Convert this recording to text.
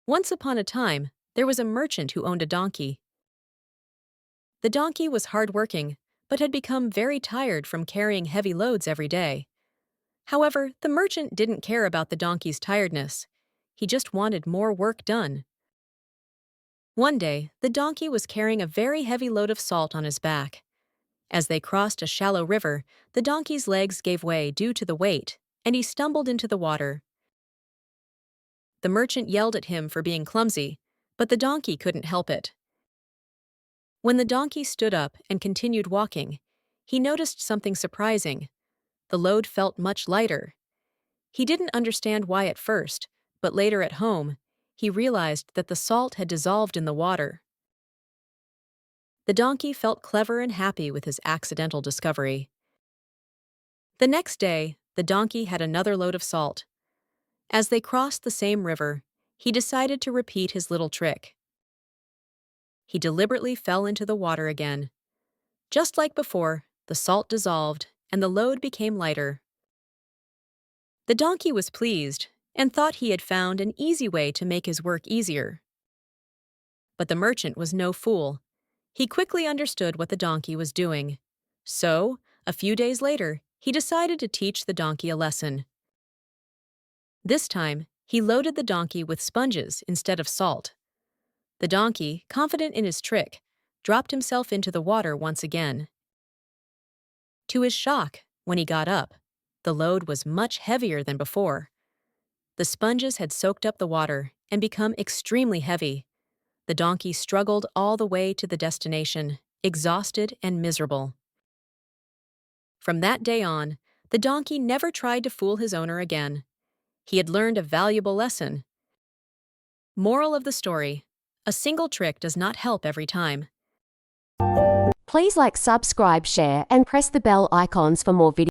Once upon a time, there was a merchant who owned a donkey. The donkey was hard-working, but had become very tired from carrying heavy loads every day. However, the merchant didn't care about the donkey's tiredness. He just wanted more work done. One day, the donkey was carrying a very heavy load of salt on his back. As they crossed a shallow river, the donkey's legs gave way due to the weight, and he stumbled into the water. The merchant yelled at him for being clumsy, but the donkey couldn't help it. When the donkey stood up and continued walking, he noticed something surprising. The load felt much lighter. He didn't understand why at first, but later at home, he realized that the salt had dissolved in the water. The donkey felt clever and happy with his accidental discovery. The next day, the donkey had another load of salt. As they crossed the same river, he decided to repeat his little trick. He deliberately fell into the water again. Just like before, the salt dissolved and the load became lighter. The donkey was pleased and thought he had found an easy way to make his work easier. But the merchant was no fool. He quickly understood what the donkey was doing. So, a few days later, he decided to teach the donkey a lesson. This time, he loaded the donkey with sponges instead of salt. The donkey, confident in his trick, dropped himself into the water once again. To his shock, when he got up, the load was much heavier than before. The sponges had soaked up the water and become extremely heavy. The donkey struggled all the way to the destination, exhausted and miserable. From that day on, the donkey never tried to fool his owner again. He had learned a valuable lesson. Moral of the story: a single trick does not help every time. Please like, subscribe, share, and press the bell icons for more videos.